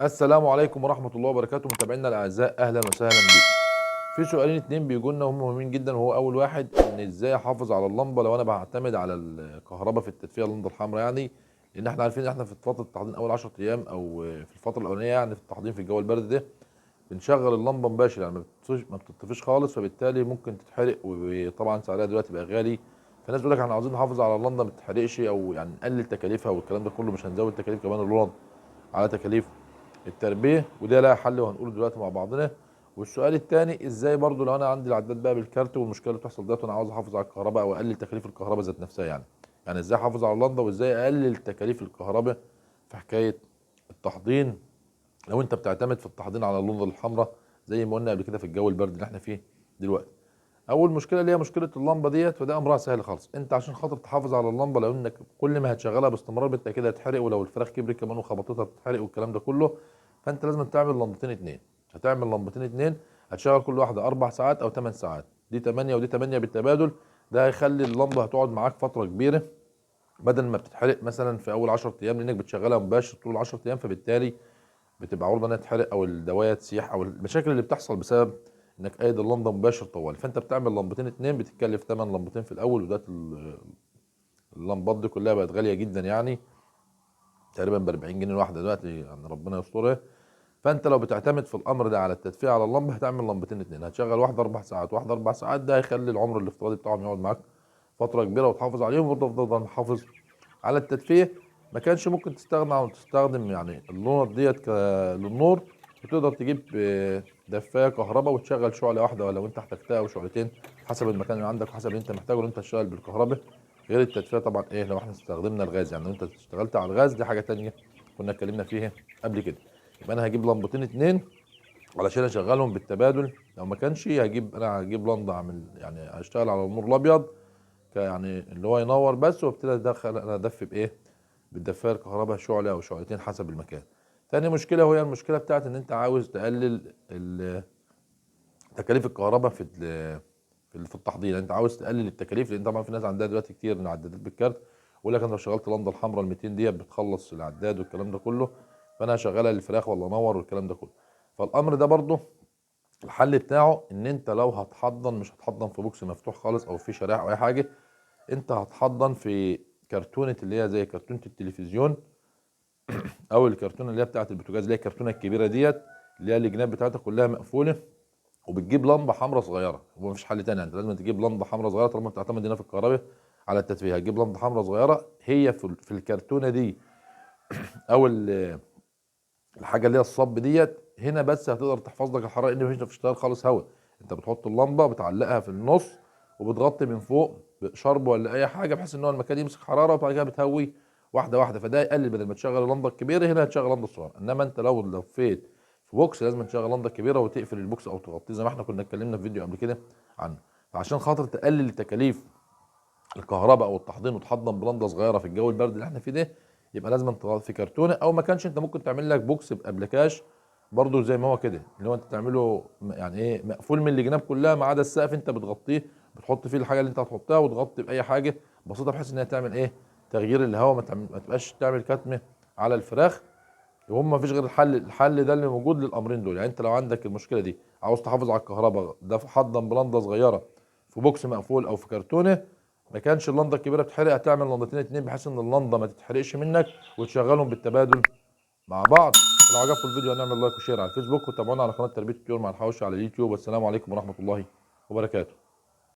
السلام عليكم ورحمة الله وبركاته، متابعينا الأعزاء، أهلا وسهلا بيكم. في سؤالين اتنين بيجوا لنا وهم مهمين جدا، وهو أول واحد إن إزاي أحافظ على اللمبة لو أنا بعتمد على الكهرباء في التدفئة، اللمبة الحمراء يعني. لأن إحنا عارفين إن إحنا في فترة التحضير أول 10 أيام أو في الفترة الأولانية، يعني في التحضير في الجو البارد ده بنشغل اللمبة مباشر، يعني ما بتطفيش خالص، فبالتالي ممكن تتحرق، وطبعا سعرها دلوقتي بقى غالي. فالناس بتقول لك احنا عاوزين نحافظ على اللمبة ما تتحرقش، أو يعني نقلل تكاليفها والكلام ده كله، مش هنزود تكاليف كمان اللمبة على تكاليف التربيه، وده لها حل وهنقوله دلوقتي مع بعضنا. والسؤال الثاني ازاي برضو لو انا عندي العداد بقى بالكارت والمشكله اللي بتحصل ديت وانا عاوز احافظ على الكهرباء او اقلل تكاليف الكهرباء ذات نفسها، يعني ازاي احافظ على اللمبه وازاي اقلل تكاليف الكهرباء في حكايه التحضير، لو انت بتعتمد في التحضير على اللمبه الحمراء زي ما قلنا قبل كده في الجو البرد اللي احنا فيه دلوقتي. اول مشكله اللي هي مشكله اللمبه ديت، فده امرها سهل خالص. انت عشان خاطر تحافظ على اللمبه، لو انك كل ما هتشغلها باستمرار بالتاكيد هتحرق، ولو الفراخ كبرت كمان وخبطتها بتتحرق والكلام ده كله. فانت لازم تعمل لمبتين اتنين. هتعمل لمبتين اتنين، هتشغل كل واحده 4 ساعات او 8 ساعات، دي 8 ودي 8 بالتبادل. ده هيخلي اللمبه هتقعد معاك فتره كبيره، بدل ما بتتحرق مثلا في اول 10 ايام لانك بتشغلها مباشر طول 10 ايام، فبالتالي بتبقى عرضه انها تتحرق او الدوايه تسيح او المشاكل اللي بتحصل بسبب انك قايد اللمبه مباشر طوال. فانت بتعمل لمبتين اتنين، بتتكلف 8 لمبتين في الاول، وده اللمبات دي كلها بقت غاليه جدا، يعني تقريبا ب 40 جنيه الواحده دلوقتي، يعني ربنا يسترها. فانت لو بتعتمد في الامر ده على التدفئه على اللمبه، هتعمل لمبتين اتنين، هتشغل واحده 4 ساعات واحده 4 ساعات، ده هيخلي العمر الافتراضي بتاعهم يقعد معاك فتره كبيره وتحافظ عليهم، وبرضه تفضل محافظ على التدفئه. ما كانش ممكن تستغنى او تستخدم يعني اللوند ديت للنور، وتقدر تجيب دفايه كهرباء وتشغل شعله واحده، ولا انت احتجتها او شعلتين حسب المكان اللي عندك وحسب اللي انت محتاجه، لو انت تشتغل بالكهرباء. غير التدفئه طبعا ايه لو احنا استخدمنا الغاز، يعني لو انت اشتغلت على الغاز دي حاجه تانية كنا اتكلمنا فيها قبل كده. يبقى انا هجيب لمبتين اتنين علشان اشغلهم بالتبادل. لو ما كانش هجيب لمبه، اعمل يعني هشتغل على النور الابيض يعني اللي هو ينور بس، وابتدي ادخل انا ادفي بايه، بالدفايه الكهرباء، شعله او شعلتين حسب المكان. تاني مشكله وهي المشكله بتاعت ان انت عاوز تقلل تكاليف الكهرباء في التحضير، يعني انت عاوز تقلل التكاليف، لان طبعا في ناس عندها دلوقتي كتير من عدادات بالكارت، يقول لك انا لو شغلت اللمبه الحمراء ال 200 ديت بتخلص العداد والكلام ده كله، فانا هشغلها للفراخ ولا انور والكلام ده كله. فالامر ده برضه الحل بتاعه ان انت لو هتحضن، مش هتحضن في بوكس مفتوح خالص او في شريحه او اي حاجه، انت هتحضن في كرتونه اللي هي زي كرتونه التلفزيون، او الكرتونه اللي هي بتاعت البوتاجاز، اللي هي الكرتونه الكبيره ديت، اللي هي الجناب بتاعتها كلها مقفوله، وبتجيب لمبه حمراء صغيره. هو مفيش حل تاني، انت لازم تجيب لمبه حمراء صغيره طالما بتعتمد هنا في الكهرباء على التدفئه. هتجيب لمبه حمراء صغيره، هي في الكرتونه دي، او الحاجه اللي هي الصب ديت هنا بس هتقدر تحفظ لك الحراره، لان مفيش اشتغال خالص هواء. انت بتحط اللمبه بتعلقها في النص، وبتغطي من فوق بشرب ولا اي حاجه بحيث ان هو المكان يمسك حراره، وبعد كده بتهوي واحده واحده. فده يقلل، بدل ما تشغل اللمبه الكبيره هنا هتشغل اللمبه الصغيره. انما انت لو لفيت في بوكس لازم تشغل اللمبه الكبيره وتقفل البوكس او تغطيه زي ما احنا كنا اتكلمنا في فيديو قبل كده عنه. فعشان خاطر تقلل تكاليف الكهرباء او التحضير وتحضن بلمبه صغيره في الجو البرد اللي احنا فيه ده، يبقى لازم تغطي في كرتونه، او ما كانش انت ممكن تعمل لك بوكس بابلكاش برضو زي ما هو كده، اللي هو انت تعمله يعني ايه مقفول من الجناب كلها ما عدا السقف، انت بتغطيه، بتحط فيه الحاجه اللي انت هتحطها وتغطي باي حاجه بسيطه بحيث انها تعمل ايه تغيير الهواء، ما تبقاش تعمل كتمه على الفراخ. وهم ما فيش غير الحل ده اللي موجود للامرين دول. يعني انت لو عندك المشكله دي عاوز تحافظ على الكهرباء، ده حضن بلنده صغيره في بوكس مقفول او في كرتونه. ما كانش اللنده الكبيره بتتحرق، هتعمل لندتين اتنين بحيث ان اللنده ما تتحرقش منك، وتشغلهم بالتبادل مع بعض. لو عجبكم الفيديو هنعمل لايك وشير على الفيسبوك، وتابعونا على قناه تربيه الطيور مع الحواوشي على اليوتيوب. والسلام عليكم ورحمه الله وبركاته.